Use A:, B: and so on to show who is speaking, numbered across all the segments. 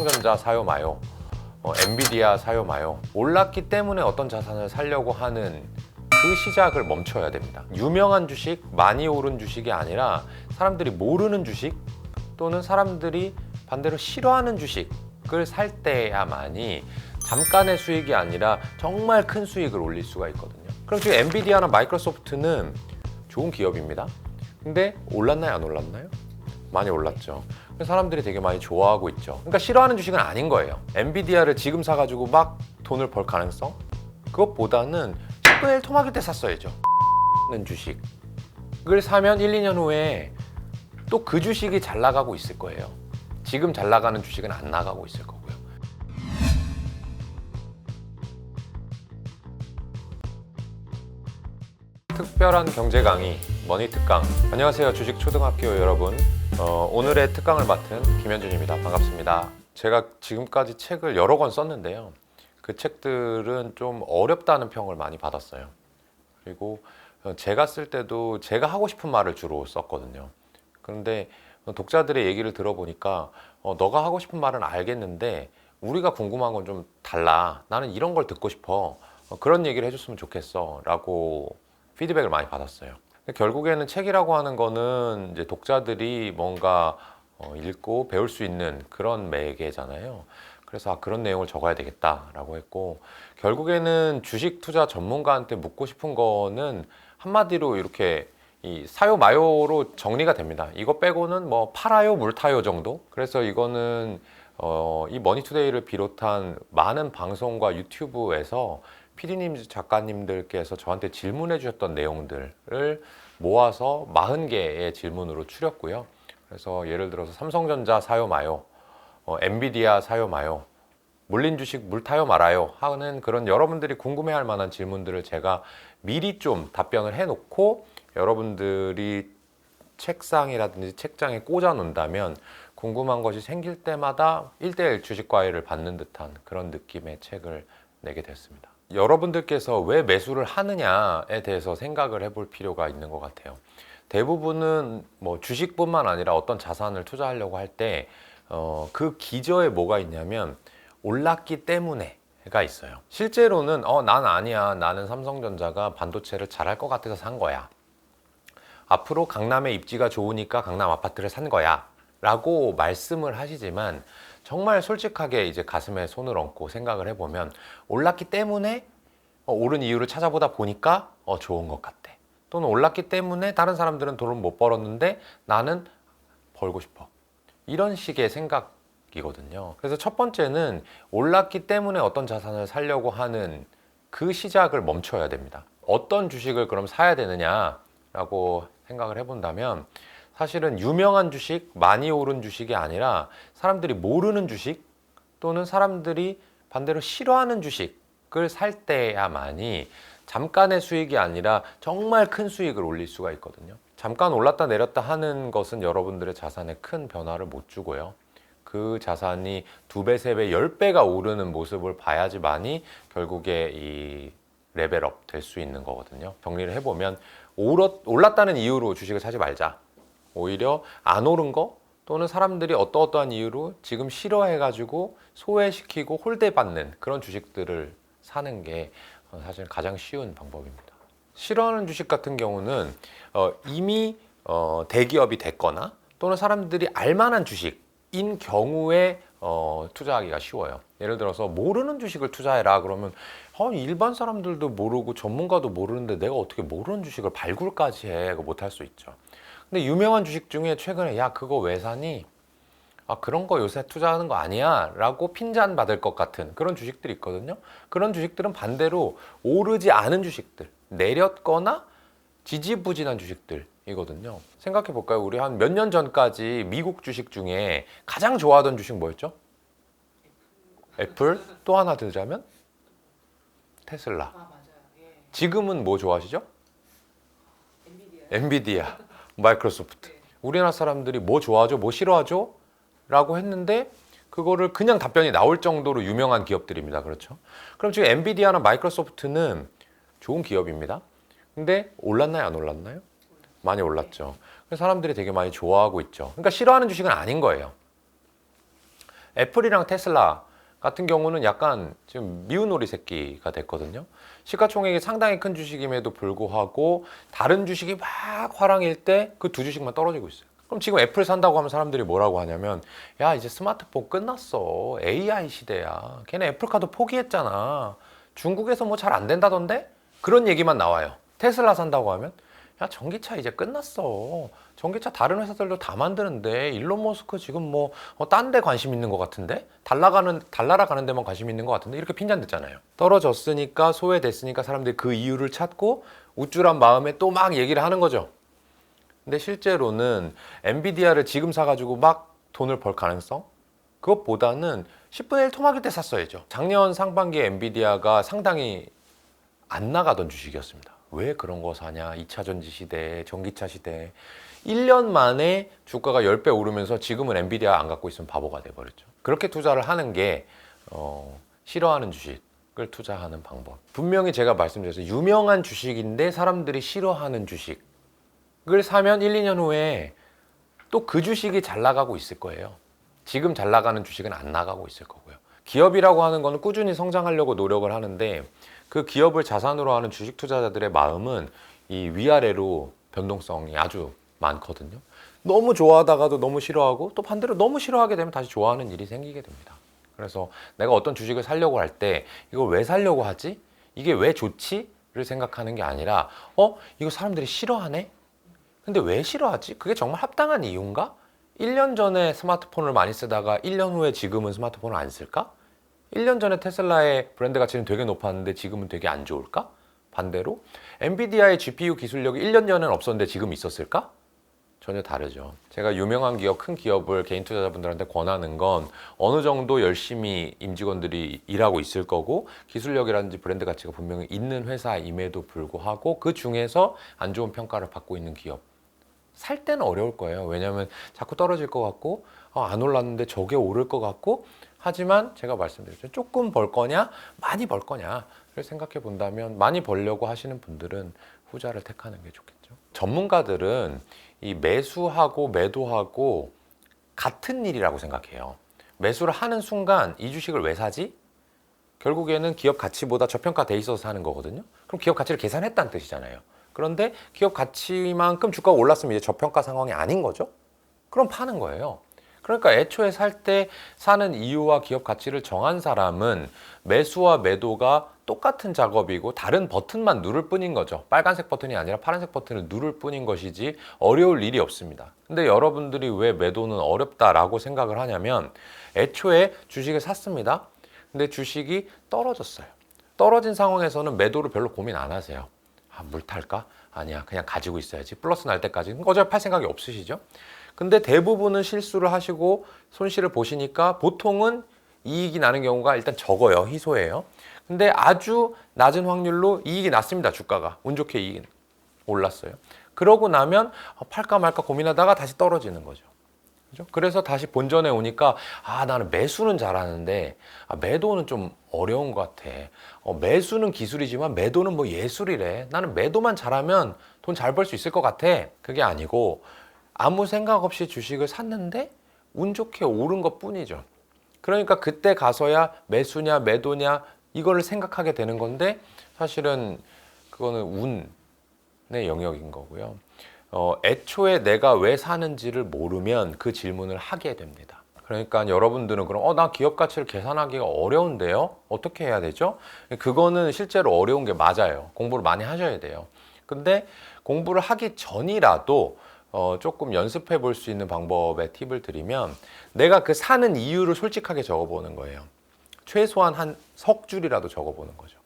A: 삼성전자 사요 마요, 엔비디아 사요 마요. 올랐기 때문에 어떤 자산을 사려고 하는 그 시작을 멈춰야 됩니다. 유명한 주식, 많이 오른 주식이 아니라 사람들이 모르는 주식 또는 사람들이 반대로 싫어하는 주식을 살 때야만이 잠깐의 수익이 아니라 정말 큰 수익을 올릴 수가 있거든요. 그럼 지금 엔비디아나 마이크로소프트는 좋은 기업입니다. 근데 올랐나요, 안 올랐나요? 많이 올랐죠. 사람들이 되게 많이 좋아하고 있죠. 그러니까 싫어하는 주식은 아닌 거예요. 엔비디아를 지금 사가지고 막 돈을 벌 가능성? 그것보다는 10분의 1 토막일 때 샀어야죠. 주식을 사면 1, 2년 후에 또 그 주식이 잘 나가고 있을 거예요. 지금 잘 나가는 주식은 안 나가고 있을 거고요. 특별한 경제 강의 머니특강. 안녕하세요, 주식 초등학교 여러분. 오늘의 특강을 맡은 김현준입니다. 반갑습니다. 제가 지금까지 책을 여러 권 썼는데요. 그 책들은 좀 어렵다는 평을 많이 받았어요. 그리고 제가 쓸 때도 제가 하고 싶은 말을 주로 썼거든요. 그런데 독자들의 얘기를 들어보니까 너가 하고 싶은 말은 알겠는데 우리가 궁금한 건 좀 달라. 나는 이런 걸 듣고 싶어. 그런 얘기를 해줬으면 좋겠어. 라고 피드백을 많이 받았어요. 결국에는 책이라고 하는 거는 이제 독자들이 뭔가 읽고 배울 수 있는 그런 매개잖아요. 그래서 그런 내용을 적어야 되겠다라고 했고, 결국에는 주식 투자 전문가한테 묻고 싶은 거는 한마디로 이렇게 이 사요 마요로 정리가 됩니다. 이거 빼고는 뭐 팔아요 물 타요 정도. 그래서 이거는 이 머니투데이를 비롯한 많은 방송과 유튜브에서 PD님 작가님들께서 저한테 질문해 주셨던 내용들을 모아서 40개의 질문으로 추렸고요. 그래서 예를 들어서 삼성전자 사요 마요, 엔비디아 사요 마요, 물린 주식 물 타요 말아요 하는 그런 여러분들이 궁금해할 만한 질문들을 제가 미리 좀 답변을 해놓고 여러분들이 책상이라든지 책장에 꽂아 놓는다면 궁금한 것이 생길 때마다 1:1 주식 과외를 받는 듯한 그런 느낌의 책을 내게 됐습니다. 여러분들께서 왜 매수를 하느냐에 대해서 생각을 해볼 필요가 있는 것 같아요. 대부분은 뭐 주식뿐만 아니라 어떤 자산을 투자하려고 할 때 그 기저에 뭐가 있냐면 올랐기 때문에가 있어요. 실제로는 난 아니야. 나는 삼성전자가 반도체를 잘할 것 같아서 산 거야. 앞으로 강남에 입지가 좋으니까 강남 아파트를 산 거야. 라고 말씀을 하시지만 정말 솔직하게 이제 가슴에 손을 얹고 생각을 해보면 올랐기 때문에 오른 이유를 찾아보다 보니까 좋은 것 같아. 또는 올랐기 때문에 다른 사람들은 돈을 못 벌었는데 나는 벌고 싶어. 이런 식의 생각이거든요. 그래서 첫 번째는 올랐기 때문에 어떤 자산을 사려고 하는 그 시작을 멈춰야 됩니다. 어떤 주식을 그럼 사야 되느냐라고 생각을 해본다면 사실은 유명한 주식, 많이 오른 주식이 아니라 사람들이 모르는 주식 또는 사람들이 반대로 싫어하는 주식을 살 때야만이 잠깐의 수익이 아니라 정말 큰 수익을 올릴 수가 있거든요. 잠깐 올랐다 내렸다 하는 것은 여러분들의 자산에 큰 변화를 못 주고요. 그 자산이 2배, 3배, 10배가 오르는 모습을 봐야지만이 결국에 이 레벨업 될 수 있는 거거든요. 정리를 해보면 올랐다는 이유로 주식을 사지 말자. 오히려 안 오른 거 또는 사람들이 어떠한 이유로 지금 싫어해가지고 소외시키고 홀대받는 그런 주식들을 사는 게 사실 가장 쉬운 방법입니다. 싫어하는 주식 같은 경우는 이미 대기업이 됐거나 또는 사람들이 알만한 주식인 경우에 투자하기가 쉬워요. 예를 들어서 모르는 주식을 투자해라 그러면 일반 사람들도 모르고 전문가도 모르는데 내가 어떻게 모르는 주식을 발굴까지 해? 못할 수 있죠. 근데 유명한 주식 중에 최근에 야 그거 왜 사니? 그런 거 요새 투자하는 거 아니야 라고 핀잔 받을 것 같은 그런 주식들이 있거든요. 그런 주식들은 반대로 오르지 않은 주식들, 내렸거나 지지부진한 주식들이거든요. 생각해 볼까요? 우리 한 몇 년 전까지 미국 주식 중에 가장 좋아하던 주식 뭐였죠? 애플. 또 하나 들자면 테슬라.
B: 맞아요. 예.
A: 지금은 뭐 좋아하시죠? 엔비디아, 마이크로소프트. 우리나라 사람들이 뭐 좋아하죠? 뭐 싫어하죠? 라고 했는데 그거를 그냥 답변이 나올 정도로 유명한 기업들입니다. 그렇죠? 그럼 지금 엔비디아나 마이크로소프트는 좋은 기업입니다. 근데 올랐나요? 안 올랐나요? 많이 올랐죠. 그래서 사람들이 되게 많이 좋아하고 있죠. 그러니까 싫어하는 주식은 아닌 거예요. 애플이랑 테슬라 같은 경우는 약간 지금 미운 오리 새끼가 됐거든요. 시가총액이 상당히 큰 주식임에도 불구하고 다른 주식이 막 화랑일 때 그 두 주식만 떨어지고 있어요. 그럼 지금 애플 산다고 하면 사람들이 뭐라고 하냐면, 야 이제 스마트폰 끝났어, AI 시대야, 걔네 애플카도 포기했잖아, 중국에서 뭐 잘 안 된다던데? 그런 얘기만 나와요. 테슬라 산다고 하면, 야 전기차 이제 끝났어, 전기차 다른 회사들도 다 만드는데 일론 머스크 지금 뭐 딴 데 관심 있는 것 같은데, 달나라 가는 데만 관심 있는 것 같은데, 이렇게 핀잔댔잖아요. 떨어졌으니까, 소외됐으니까 사람들이 그 이유를 찾고 우쭐한 마음에 또 막 얘기를 하는 거죠. 근데 실제로는 엔비디아를 지금 사가지고 막 돈을 벌 가능성? 그것보다는 10분의 1 토막일 때 샀어야죠. 작년 상반기에 엔비디아가 상당히 안 나가던 주식이었습니다. 왜 그런 거 사냐? 2차 전지 시대, 전기차 시대. 1년 만에 주가가 10배 오르면서 지금은 엔비디아 안 갖고 있으면 바보가 돼버렸죠. 그렇게 투자를 하는 게 싫어하는 주식을 투자하는 방법. 분명히 제가 말씀드렸어요. 유명한 주식인데 사람들이 싫어하는 주식을 사면 1, 2년 후에 또 그 주식이 잘 나가고 있을 거예요. 지금 잘 나가는 주식은 안 나가고 있을 거고요. 기업이라고 하는 거는 꾸준히 성장하려고 노력을 하는데, 그 기업을 자산으로 하는 주식 투자자들의 마음은 이 위아래로 변동성이 아주 많거든요. 너무 좋아하다가도 너무 싫어하고, 또 반대로 너무 싫어하게 되면 다시 좋아하는 일이 생기게 됩니다. 그래서 내가 어떤 주식을 사려고 할 때 이걸 왜 사려고 하지? 이게 왜 좋지? 를 생각하는 게 아니라, 이거 사람들이 싫어하네? 근데 왜 싫어하지? 그게 정말 합당한 이유인가? 1년 전에 스마트폰을 많이 쓰다가 1년 후에 지금은 스마트폰을 안 쓸까? 1년 전에 테슬라의 브랜드 가치는 되게 높았는데 지금은 되게 안 좋을까? 반대로 엔비디아의 GPU 기술력이 1년 전에는 없었는데 지금 있었을까? 전혀 다르죠. 제가 유명한 기업, 큰 기업을 개인 투자자분들한테 권하는 건 어느 정도 열심히 임직원들이 일하고 있을 거고, 기술력이라든지 브랜드 가치가 분명히 있는 회사임에도 불구하고 그 중에서 안 좋은 평가를 받고 있는 기업, 살 때는 어려울 거예요. 왜냐하면 자꾸 떨어질 것 같고, 안 올랐는데 저게 오를 것 같고, 하지만 제가 말씀드렸죠. 조금 벌 거냐, 많이 벌 거냐를 생각해 본다면, 많이 벌려고 하시는 분들은 후자를 택하는 게 좋겠죠. 전문가들은 이 매수하고 매도하고 같은 일이라고 생각해요. 매수를 하는 순간 이 주식을 왜 사지? 결국에는 기업 가치보다 저평가돼 있어서 사는 거거든요. 그럼 기업 가치를 계산했다는 뜻이잖아요. 그런데 기업 가치만큼 주가가 올랐으면 이제 저평가 상황이 아닌 거죠. 그럼 파는 거예요. 그러니까 애초에 살 때 사는 이유와 기업 가치를 정한 사람은 매수와 매도가 똑같은 작업이고 다른 버튼만 누를 뿐인 거죠. 빨간색 버튼이 아니라 파란색 버튼을 누를 뿐인 것이지 어려울 일이 없습니다. 근데 여러분들이 왜 매도는 어렵다라고 생각을 하냐면, 애초에 주식을 샀습니다. 근데 주식이 떨어졌어요. 떨어진 상황에서는 매도를 별로 고민 안 하세요. 물 탈까? 아니야, 그냥 가지고 있어야지. 플러스 날 때까지. 어차피 팔 생각이 없으시죠? 근데 대부분은 실수를 하시고 손실을 보시니까 보통은 이익이 나는 경우가 일단 적어요. 희소해요. 근데 아주 낮은 확률로 이익이 났습니다. 주가가 운 좋게 이익이 올랐어요. 그러고 나면 팔까 말까 고민하다가 다시 떨어지는 거죠. 그죠? 그래서 다시 본전에 오니까, 나는 매수는 잘하는데 매도는 좀 어려운 것 같아. 매수는 기술이지만 매도는 뭐 예술이래. 나는 매도만 잘하면 돈 잘 벌 수 있을 것 같아. 그게 아니고 아무 생각 없이 주식을 샀는데 운 좋게 오른 것 뿐이죠. 그러니까 그때 가서야 매수냐 매도냐 이거를 생각하게 되는 건데, 사실은 그거는 운의 영역인 거고요. 애초에 내가 왜 사는지를 모르면 그 질문을 하게 됩니다. 그러니까 여러분들은 그럼 나 기업 가치를 계산하기가 어려운데요? 어떻게 해야 되죠? 그거는 실제로 어려운 게 맞아요. 공부를 많이 하셔야 돼요. 근데 공부를 하기 전이라도 조금 연습해 볼 수 있는 방법의 팁을 드리면, 내가 그 사는 이유를 솔직하게 적어보는 거예요. 최소한 한 석 줄이라도 적어보는 거죠.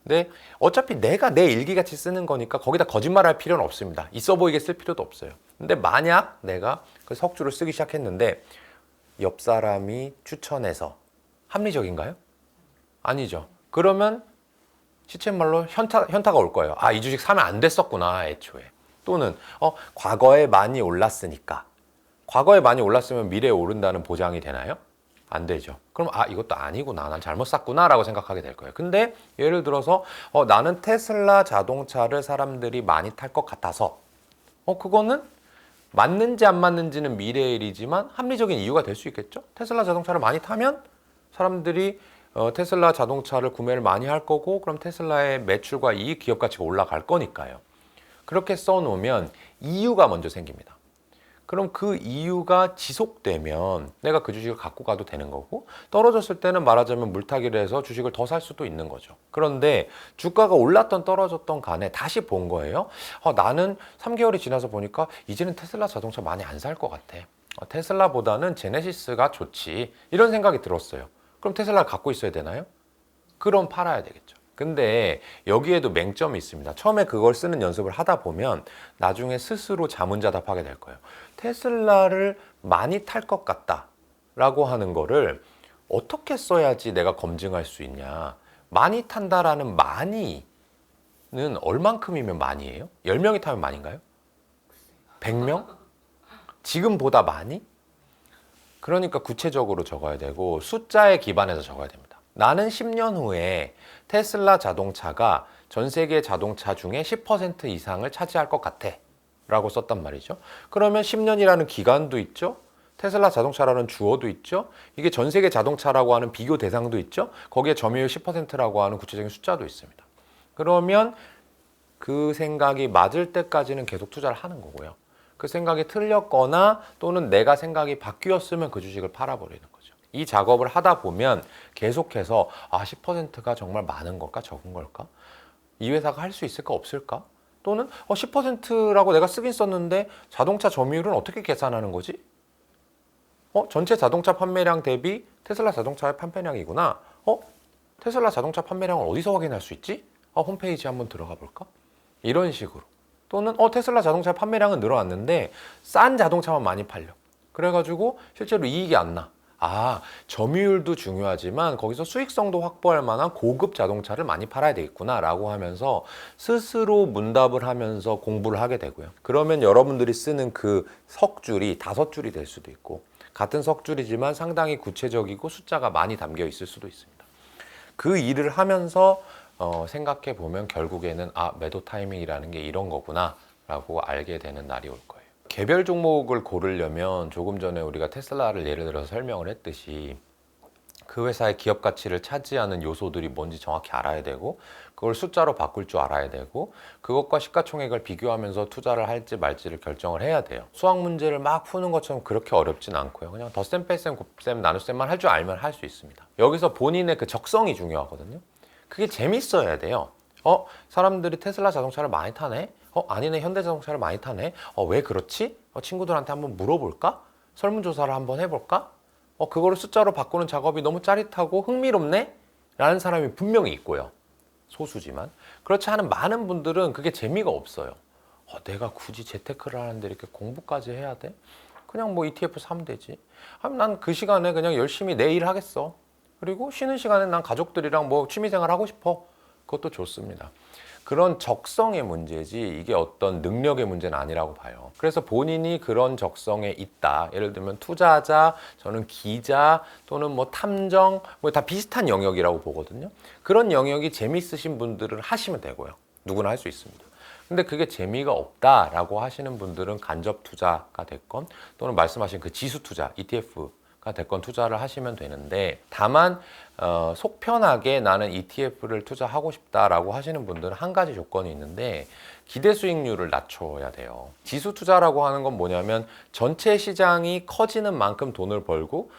A: 근데 어차피 내가 내 일기같이 쓰는 거니까 거기다 거짓말할 필요는 없습니다. 있어 보이게 쓸 필요도 없어요. 근데 만약 내가 그 석 줄을 쓰기 시작했는데 옆 사람이 추천해서, 합리적인가요? 아니죠. 그러면 시쳇말로 현타가 올 거예요. 이 주식 사면 안 됐었구나, 애초에. 또는 과거에 많이 올랐으니까. 과거에 많이 올랐으면 미래에 오른다는 보장이 되나요? 안 되죠. 그럼 이것도 아니구나, 난 잘못 샀구나 라고 생각하게 될 거예요. 근데 예를 들어서 나는 테슬라 자동차를 사람들이 많이 탈 것 같아서, 그거는 맞는지 안 맞는지는 미래의 일이지만 합리적인 이유가 될 수 있겠죠. 테슬라 자동차를 많이 타면 사람들이 테슬라 자동차를 구매를 많이 할 거고, 그럼 테슬라의 매출과 이익, 기업 가치가 올라갈 거니까요. 그렇게 써놓으면 이유가 먼저 생깁니다. 그럼 그 이유가 지속되면 내가 그 주식을 갖고 가도 되는 거고, 떨어졌을 때는 말하자면 물타기를 해서 주식을 더 살 수도 있는 거죠. 그런데 주가가 올랐던 떨어졌던 간에 다시 본 거예요. 나는 3개월이 지나서 보니까 이제는 테슬라 자동차 많이 안 살 것 같아. 테슬라보다는 제네시스가 좋지. 이런 생각이 들었어요. 그럼 테슬라를 갖고 있어야 되나요? 그럼 팔아야 되겠죠. 근데 여기에도 맹점이 있습니다. 처음에 그걸 쓰는 연습을 하다 보면 나중에 스스로 자문자답하게 될 거예요. 테슬라를 많이 탈 것 같다 라고 하는 거를 어떻게 써야지 내가 검증할 수 있냐. 많이 탄다라는 많이는 얼만큼이면 많이에요? 10명이 타면 많인가요? 100명? 지금보다 많이? 그러니까 구체적으로 적어야 되고 숫자에 기반해서 적어야 됩니다. 나는 10년 후에 테슬라 자동차가 전 세계 자동차 중에 10% 이상을 차지할 것 같아 라고 썼단 말이죠. 그러면 10년이라는 기간도 있죠. 테슬라 자동차라는 주어도 있죠. 이게 전 세계 자동차라고 하는 비교 대상도 있죠. 거기에 점유율 10%라고 하는 구체적인 숫자도 있습니다. 그러면 그 생각이 맞을 때까지는 계속 투자를 하는 거고요. 그 생각이 틀렸거나 또는 내가 생각이 바뀌었으면 그 주식을 팔아버리는 거죠. 이 작업을 하다 보면 계속해서 10%가 정말 많은 걸까 적은 걸까? 이 회사가 할 수 있을까 없을까? 또는 10%라고 내가 쓰긴 썼는데 자동차 점유율은 어떻게 계산하는 거지? 전체 자동차 판매량 대비 테슬라 자동차의 판매량이구나. 테슬라 자동차 판매량을 어디서 확인할 수 있지? 홈페이지 한번 들어가 볼까? 이런 식으로. 또는 테슬라 자동차 판매량은 늘어났는데 싼 자동차만 많이 팔려. 그래가지고 실제로 이익이 안 나. 점유율도 중요하지만 거기서 수익성도 확보할 만한 고급 자동차를 많이 팔아야 되겠구나 라고 하면서 스스로 문답을 하면서 공부를 하게 되고요. 그러면 여러분들이 쓰는 그 석줄이 5줄이 될 수도 있고, 같은 석줄이지만 상당히 구체적이고 숫자가 많이 담겨 있을 수도 있습니다. 그 일을 하면서 생각해 보면 결국에는 매도 타이밍이라는 게 이런 거구나 라고 알게 되는 날이 올 거예요. 개별 종목을 고르려면 조금 전에 우리가 테슬라를 예를 들어서 설명을 했듯이 그 회사의 기업 가치를 차지하는 요소들이 뭔지 정확히 알아야 되고, 그걸 숫자로 바꿀 줄 알아야 되고, 그것과 시가총액을 비교하면서 투자를 할지 말지를 결정을 해야 돼요. 수학 문제를 막 푸는 것처럼 그렇게 어렵진 않고요. 그냥 덧셈, 뺄셈, 곱셈, 나눗셈만 할 줄 알면 할 수 있습니다. 여기서 본인의 그 적성이 중요하거든요. 그게 재밌어야 돼요. 사람들이 테슬라 자동차를 많이 타네? 아니네, 현대자동차를 많이 타네? 왜 그렇지? 친구들한테 한번 물어볼까? 설문조사를 한번 해볼까? 그거를 숫자로 바꾸는 작업이 너무 짜릿하고 흥미롭네? 라는 사람이 분명히 있고요. 소수지만. 그렇지 않은 많은 분들은 그게 재미가 없어요. 내가 굳이 재테크를 하는데 이렇게 공부까지 해야 돼? 그냥 뭐 ETF 사면 되지. 난 그 시간에 그냥 열심히 내 일 하겠어. 그리고 쉬는 시간에 난 가족들이랑 뭐 취미생활 하고 싶어. 그것도 좋습니다. 그런 적성의 문제지 이게 어떤 능력의 문제는 아니라고 봐요. 그래서 본인이 그런 적성에 있다. 예를 들면 투자자, 저는 기자 또는 뭐 탐정, 뭐 다 비슷한 영역이라고 보거든요. 그런 영역이 재밌으신 분들은 하시면 되고요. 누구나 할 수 있습니다. 근데 그게 재미가 없다라고 하시는 분들은 간접 투자가 됐건 또는 말씀하신 그 지수 투자, ETF가 됐건 투자를 하시면 되는데, 다만 속 편하게 나는 ETF를 투자하고 싶다라고 하시는 분들은 한 가지 조건이 있는데, 기대 수익률을 낮춰야 돼요. 지수 투자라고 하는 건 뭐냐면 전체 시장이 커지는 만큼 돈을 벌고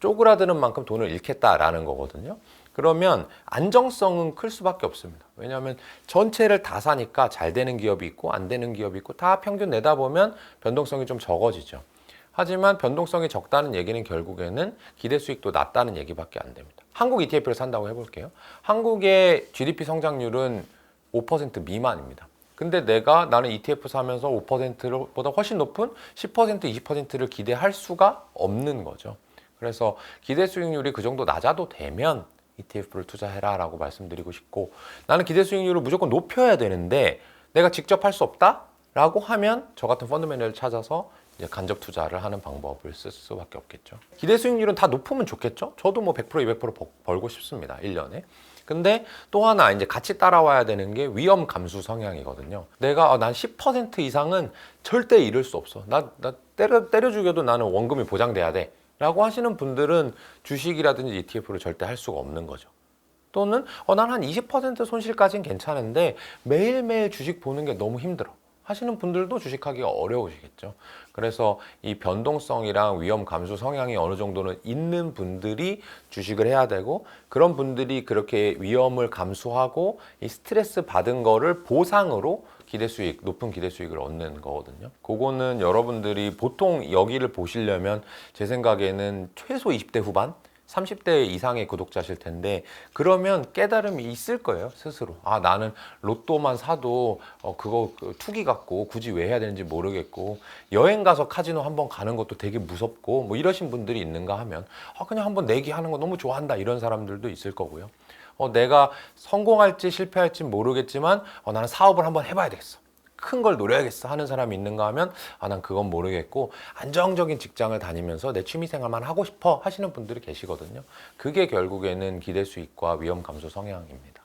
A: 쪼그라드는 만큼 돈을 잃겠다라는 거거든요. 그러면 안정성은 클 수밖에 없습니다. 왜냐하면 전체를 다 사니까 잘 되는 기업이 있고 안 되는 기업이 있고 다 평균 내다 보면 변동성이 좀 적어지죠. 하지만 변동성이 적다는 얘기는 결국에는 기대 수익도 낮다는 얘기밖에 안 됩니다. 한국 ETF를 산다고 해볼게요. 한국의 GDP 성장률은 5% 미만입니다. 근데 나는 ETF 사면서 5%보다 훨씬 높은 10%, 20%를 기대할 수가 없는 거죠. 그래서 기대 수익률이 그 정도 낮아도 되면 ETF를 투자해라 라고 말씀드리고 싶고, 나는 기대 수익률을 무조건 높여야 되는데 내가 직접 할 수 없다? 라고 하면 저 같은 펀드 매니저를 찾아서 이제 간접 투자를 하는 방법을 쓸 수밖에 없겠죠. 기대 수익률은 다 높으면 좋겠죠. 저도 뭐 100% 200% 벌고 싶습니다. 1년에. 근데 또 하나 이제 같이 따라와야 되는 게 위험 감수 성향이거든요. 내가 난 10% 이상은 절대 잃을 수 없어. 나 때려 죽여도 나는 원금이 보장돼야 돼. 라고 하시는 분들은 주식이라든지 ETF를 절대 할 수가 없는 거죠. 또는 난 한 20% 손실까지는 괜찮은데 매일매일 주식 보는 게 너무 힘들어 하시는 분들도 주식하기가 어려우시겠죠. 그래서 이 변동성이랑 위험 감수 성향이 어느 정도는 있는 분들이 주식을 해야 되고, 그런 분들이 그렇게 위험을 감수하고 이 스트레스 받은 거를 보상으로 기대 수익, 높은 기대 수익을 얻는 거거든요. 그거는 여러분들이 보통 여기를 보시려면 제 생각에는 최소 20대 후반? 30대 이상의 구독자실 텐데, 그러면 깨달음이 있을 거예요, 스스로. 아, 나는 로또만 사도 그거 투기 같고 굳이 왜 해야 되는지 모르겠고, 여행 가서 카지노 한번 가는 것도 되게 무섭고, 뭐 이러신 분들이 있는가 하면 그냥 한번 내기하는 거 너무 좋아한다, 이런 사람들도 있을 거고요. 내가 성공할지 실패할지 모르겠지만 나는 사업을 한번 해봐야 되겠어, 큰 걸 노려야겠어 하는 사람이 있는가 하면 난 그건 모르겠고 안정적인 직장을 다니면서 내 취미생활만 하고 싶어 하시는 분들이 계시거든요. 그게 결국에는 기대 수익과 위험 감소 성향입니다.